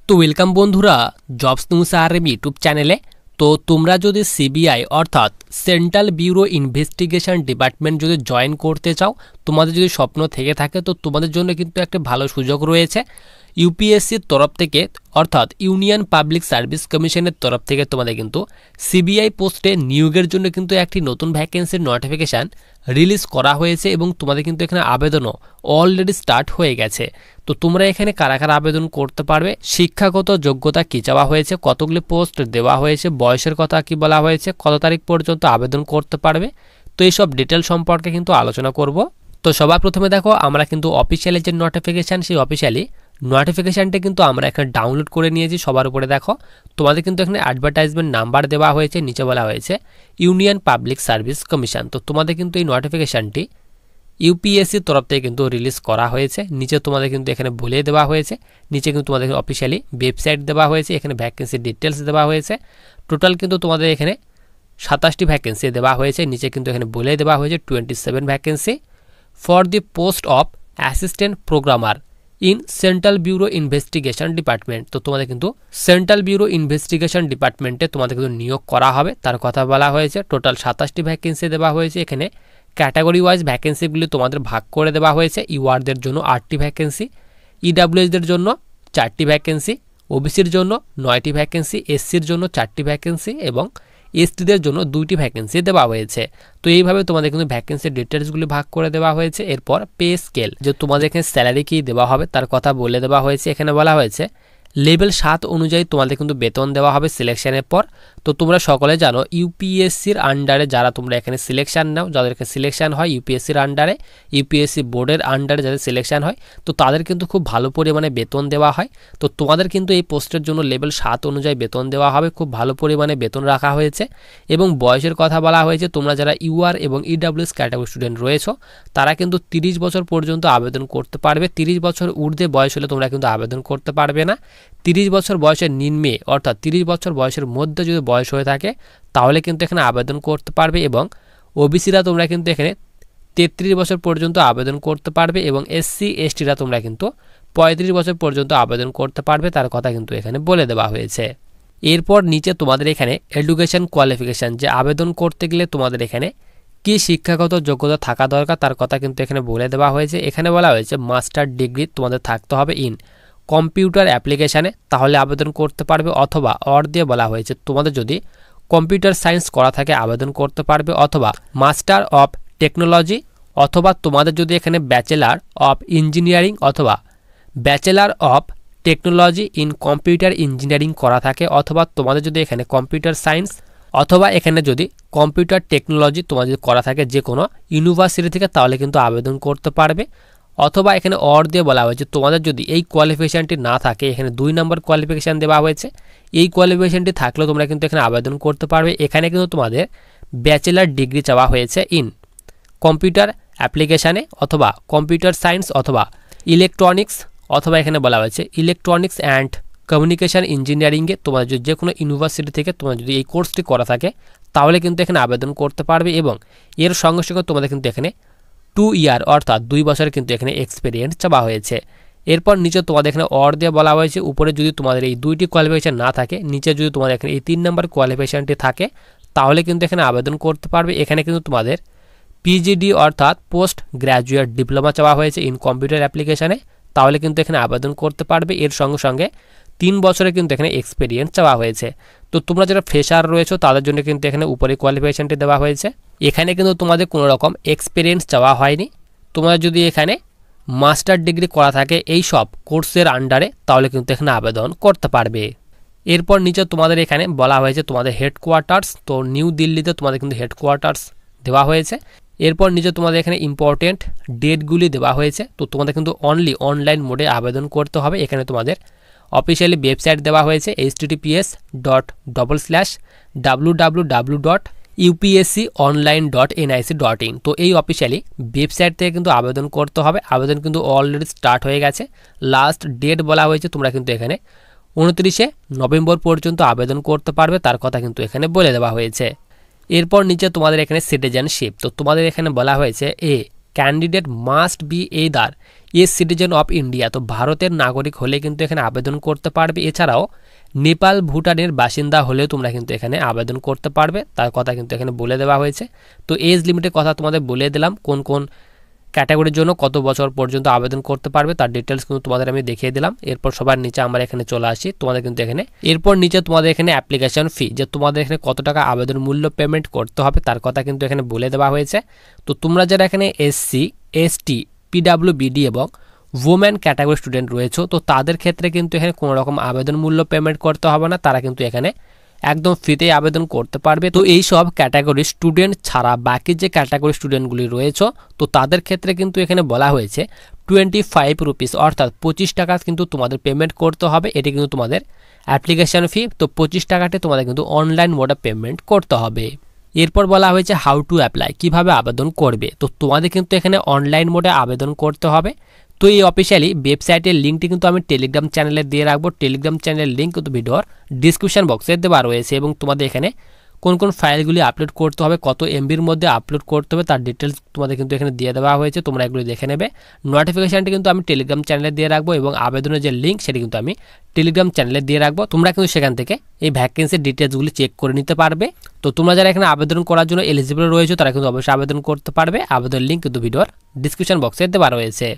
তো ওয়েলকাম বন্ধুরা jobs news RM YouTube চ্যানেলে। তো তোমরা যদি সিবিআই অর্থাৎ সেন্ট্রাল ব্যুরো ইনভেস্টিগেশন ডিপার্টমেন্ট যদি জয়েন করতে চাও, তোমাদের যদি স্বপ্ন থেকে থাকে, তো তোমাদের জন্য কিন্তু একটা ভালো সুযোগ রয়েছে। ইউপিএসসির তরফ থেকে অর্থাৎ ইউনিয়ন পাবলিক সার্ভিস কমিশনের তরফ থেকে তোমাদের কিন্তু সিবিআই পোস্টে নিয়োগের জন্য কিন্তু একটি নতুন ভ্যাকেন্সির নোটিফিকেশান রিলিজ করা হয়েছে এবং তোমাদের কিন্তু এখানে আবেদনও অলরেডি স্টার্ট হয়ে গেছে। তো তোমরা এখানে কারা কারা আবেদন করতে পারবে, শিক্ষাগত যোগ্যতা কী চাওয়া হয়েছে, কতগুলি পোস্ট দেওয়া হয়েছে, বয়সের কথা কি বলা হয়েছে, কত তারিখ পর্যন্ত আবেদন করতে পারবে, তো এইসব ডিটেল সম্পর্কে কিন্তু আলোচনা করব। তো সবার প্রথমে দেখো, আমরা কিন্তু অফিসিয়ালি যে নোটিফিকেশান, সেই অফিসিয়ালি নোটিফিকেশানটা কিন্তু আমরা এখানে ডাউনলোড করে নিয়েছি। সবার উপরে দেখো তোমাদের কিন্তু এখানে অ্যাডভার্টাইজমেন্ট নাম্বার দেওয়া হয়েছে, নিচে বলা হয়েছে ইউনিয়ন পাবলিক সার্ভিস কমিশন। তো তোমাদের কিন্তু এই নোটিফিকেশানটি ইউপিএসসির তরফ থেকে কিন্তু রিলিজ করা হয়েছে। নিচে তোমাদের কিন্তু এখানে বলে দেওয়া হয়েছে, নিচে কিন্তু তোমাদের অফিসিয়ালি ওয়েবসাইট দেওয়া হয়েছে, এখানে ভ্যাকেন্সি ডিটেলস দেওয়া হয়েছে। টোটাল কিন্তু তোমাদের এখানে 27টি ভ্যাকেন্সি দেওয়া হয়েছে। নিচে কিন্তু এখানে বলে দেওয়া হয়েছে 27 vacancy for the post of assistant programmer in central bureau investigation department. তো তোমাদের কিন্তু সেন্ট্রাল ব্যুরো ইনভেস্টিগেশন ডিপার্টমেন্টে তোমাদের কিন্তু নিয়োগ করা হবে, তার কথা বলা হয়েছে। টোটাল 27টি ভ্যাকেন্সি দেওয়া হয়েছে। এখানে ক্যাটাগরি ওয়াইজ ভ্যাকেন্সিগুলি তোমাদের ভাগ করে দেওয়া হয়েছে। ইউআরদের জন্য 8টি ভ্যাকেন্সি, ইডাব্লিউএসদের জন্য 4টি ভ্যাকেন্সি, ওবিসির জন্য 9টি ভ্যাকেন্সি, এসসির জন্য 4টি ভ্যাকেন্সি এবং এসটিদের জন্য 2টি ভ্যাকেন্সি দেওয়া হয়েছে। তো এইভাবে তোমাদের কিন্তু ভ্যাকেন্সির ডিটেলসগুলি ভাগ করে দেওয়া হয়েছে। এরপর পে স্কেল, যে তোমাদের এখানে স্যালারি কী দেওয়া হবে তার কথা বলে দেওয়া হয়েছে। এখানে বলা হয়েছে লেভেল 7 অনুযায়ী তোমাদের কিন্তু বেতন দেওয়া হবে সিলেকশনের পর। তো তোমরা সকলে জানো ইউপিএসসির আন্ডারে যারা তোমরা এখানে সিলেকশন নাও, যাদেরকে সিলেকশন হয় ইউপিএসসির আন্ডারে, ইউপিএসসি বোর্ডের আন্ডারে যাদের সিলেকশন হয়, তো তাদের কিন্তু খুব ভালো পরিমাণে বেতন দেওয়া হয়। তো তোমাদের কিন্তু এই পোস্টের জন্য লেভেল 7 অনুযায়ী বেতন দেওয়া হবে, খুব ভালো পরিমাণে বেতন রাখা হয়েছে। এবং বয়সের কথা বলা হয়েছে, তোমরা যারা ইউআর এবং ইডাব্লিউএস ক্যাটাগরি স্টুডেন্ট রয়েছো তারা কিন্তু 30 বছর পর্যন্ত আবেদন করতে পারবে। 30 বছর ঊর্ধ্বে বয়স হলে তোমরা কিন্তু আবেদন করতে পারবে না। 30 বছর বয়সের নিম্নে অর্থাৎ 30 বছর বয়সের মধ্যে যদি বয়স হয়ে থাকে তাহলে কিন্তু এখানে আবেদন করতে পারবে। এবং ওবিসিরা তোমরা কিন্তু এখানে 33 বছর পর্যন্ত আবেদন করতে পারবে এবং এসসি এসটিরা তোমরা কিন্তু 35 বছর পর্যন্ত আবেদন করতে পারবে, তার কথা কিন্তু এখানে বলে দেওয়া হয়েছে। এরপর নিচে তোমাদের এখানে এডুকেশন কোয়ালিফিকেশান, যে আবেদন করতে গেলে তোমাদের এখানে কি শিক্ষাগত যোগ্যতা থাকা দরকার তার কথা কিন্তু এখানে বলে দেওয়া হয়েছে। এখানে বলা হয়েছে মাস্টার ডিগ্রি তোমাদের থাকতে হবে ইন কম্পিউটার অ্যাপ্লিকেশানে, তাহলে আবেদন করতে পারবে। অথবা অর দিয়ে বলা হয়েছে তোমাদের যদি কম্পিউটার সায়েন্স করা থাকে আবেদন করতে পারবে, অথবা মাস্টার অফ টেকনোলজি, অথবা তোমাদের যদি এখানে ব্যাচেলার অফ ইঞ্জিনিয়ারিং অথবা bachelor of technology in computer engineering করা থাকে, অথবা তোমাদের যদি এখানে কম্পিউটার সায়েন্স অথবা এখানে যদি কম্পিউটার টেকনোলজি তোমাদের যদি করা থাকে যে কোনো ইউনিভার্সিটি থেকে, তাহলে কিন্তু আবেদন করতে পারবে। অথবা এখানে অর দিয়ে বলা হয়েছে তোমাদের যদি এই কোয়ালিফিকেশানটি না থাকে, এখানে 2 নম্বর কোয়ালিফিকেশান দেওয়া হয়েছে, এই কোয়ালিফিকেশানটি থাকলেও তোমরা কিন্তু এখানে আবেদন করতে পারবে। এখানে কিন্তু তোমাদের ব্যাচেলার ডিগ্রি চাওয়া হয়েছে ইন কম্পিউটার অ্যাপ্লিকেশানে অথবা কম্পিউটার সায়েন্স অথবা ইলেকট্রনিক্স, অথবা এখানে বলা হয়েছে ইলেকট্রনিক্স অ্যান্ড কমিউনিকেশান ইঞ্জিনিয়ারিংয়ে তোমাদের যদি যে কোনো ইউনিভার্সিটি থেকে তোমার যদি এই কোর্সটি করা থাকে তাহলে কিন্তু এখানে আবেদন করতে পারবে। এবং এর সঙ্গে সঙ্গে তোমাদের কিন্তু এখানে 2 ইয়ার অর্থাৎ 2 বছরের কিন্তু এখানে এক্সপিরিয়েন্স চাওয়া হয়েছে। এরপর নিচে তোমাদের এখানে অর দিয়ে বলা হয়েছে উপরে যদি তোমাদের এই 2টি কোয়ালিফিকেশান না থাকে, নিচে যদি তোমাদের এখানে এই 3 নম্বর কোয়ালিফিকেশানটি থাকে তাহলে কিন্তু এখানে আবেদন করতে পারবে। এখানে কিন্তু তোমাদের পিজিডি অর্থাৎ পোস্ট গ্র্যাজুয়েট ডিপ্লোমা চাওয়া হয়েছে ইন কম্পিউটার অ্যাপ্লিকেশানে, তাহলে কিন্তু এখানে আবেদন করতে পারবে। এর সঙ্গে সঙ্গে 3 বছরে কিন্তু এখানে এক্সপিরিয়েন্স চাওয়া হয়েছে। তো তোমরা যারা ফ্রেশার রয়েছো তাদের জন্য কিন্তু এখানে উপরে কোয়ালিফিকেশানটি দেওয়া হয়েছে। এখানে কিন্তু তোমাদের কোনো রকম এক্সপিরিয়েন্স চাওয়া হয়নি। তোমরা যদি এখানে মাস্টার ডিগ্রি করা থাকে এই সব কোর্সের আন্ডারে তাহলে কিন্তু এখানে আবেদন করতে পারবে। এরপর নিচে তোমাদের এখানে বলা হয়েছে তোমাদের হেডকোয়ার্টার্স, তো নিউ দিল্লিতে তোমাদের কিন্তু হেডকোয়ার্টার্স দেওয়া হয়েছে। এরপর নিচে তোমাদের এখানে ইম্পর্টেন্ট ডেটগুলি দেওয়া হয়েছে। তো তোমাদের কিন্তু অনলি অনলাইন মোডে আবেদন করতে হবে। এখানে তোমাদের অফিসিয়ালি ওয়েবসাইট দেওয়া হয়েছে https://www.upsconline.nic.in। তো এই অফিসিয়ালি ওয়েবসাইট থেকে কিন্তু আবেদন করতে হবে। আবেদন কিন্তু অলরেডি স্টার্ট হয়ে গেছে। লাস্ট ডেট বলা হয়েছে তোমরা কিন্তু এখানে 29শে নভেম্বর পর্যন্ত আবেদন করতে পারবে, তার কথা কিন্তু এখানে বলে দেওয়া হয়েছে। এরপর নিচে তোমাদের এখানে সিটিজেনশিপ, তো তোমাদের এখানে বলা হয়েছে candidate must be either citizen of India, তো ভারতের নাগরিক হলে কিন্তু এখানে আবেদন করতে পারবে। এছাড়াও নেপাল ভুটানের বাসিন্দা হলেও তোমরা কিন্তু এখানে আবেদন করতে পারবে, তার কথা কিন্তু এখানে বলে দেওয়া হয়েছে। তো এজ লিমিটের কথা তোমাদের বলে দিলাম, কোন কোন ক্যাটাগরির জন্য কত বছর পর্যন্ত আবেদন করতে পারবে তার ডিটেলস কিন্তু তোমাদের আমি দেখিয়ে দিলাম। এরপর সবার নিচে আমরা এখানে চলে আসি, তোমাদের কিন্তু এখানে এরপর নিচে তোমাদের এখানে অ্যাপ্লিকেশন ফি, যে তোমাদের এখানে কত টাকা আবেদন মূল্য পেমেন্ট করতে হবে তার কথা কিন্তু এখানে বলে দেওয়া হয়েছে। তো তোমরা যারা এখানে এসসি, এসটি, পিডাব্লিউবিডি এবং ওমেন ক্যাটাগরি স্টুডেন্ট রয়েছে, তো তাদের ক্ষেত্রে কিন্তু এখানে কোনো রকম আবেদন মূল্য পেমেন্ট করতে হবে না, তারা কিন্তু এখানে একদম ফ্রিতেই আবেদন করতে পারবে। তো এই সব ক্যাটাগরি স্টুডেন্ট ছাড়া বাকি যে ক্যাটাগরি স্টুডেন্টগুলি রয়েছে, তো তাদের ক্ষেত্রে কিন্তু এখানে বলা হয়েছে 25 রুপিস অর্থাৎ 25 টাকা কিন্তু তোমাদের পেমেন্ট করতে হবে। এটি কিন্তু তোমাদের অ্যাপ্লিকেশন ফি। তো 25 টাকাটি তোমাদের কিন্তু অনলাইন মোডে পেমেন্ট করতে হবে। এরপর বলা হয়েছে হাউ টু অ্যাপ্লাই, কিভাবে আবেদন করবে। তো তোমাদের কিন্তু এখানে অনলাইন মোডে আবেদন করতে হবে। তো এই অফিসিয়ালি ওয়েবসাইটের লিঙ্কটি কিন্তু আমি টেলিগ্রাম চ্যানেলে দিয়ে রাখবো। টেলিগ্রাম চ্যানেলের লিঙ্ক কিন্তু ভিডিওর ডিসক্রিপশন বক্সে দেওয়া রয়েছে এবং তোমাদের এখানে কোন কোন ফাইলগুলি আপলোড করতে হবে, কত এমবির মধ্যে আপলোড করতে হবে তার ডিটেলস তোমাদের কিন্তু এখানে দিয়ে দেওয়া হয়েছে, তোমরা এগুলি দেখে নেবে। নোটিফিকেশনটি কিন্তু আমি টেলিগ্রাম চ্যানেলে দিয়ে রাখবো এবং আবেদনের যে লিঙ্ক সেটি কিন্তু আমি টেলিগ্রাম চ্যানেলে দিয়ে রাখবো। তোমরা কিন্তু সেখান থেকে এই ভ্যাকেন্সির ডিটেলসগুলি চেক করে নিতে পারবে। তো তোমরা যারা এখানে আবেদন করার জন্য এলিজিবল রয়েছে তারা কিন্তু অবশ্যই আবেদন করতে পারবে। আবেদনের লিঙ্ক কিন্তু ভিডিওর ডিসক্রিপশন বক্সে দেওয়া রয়েছে।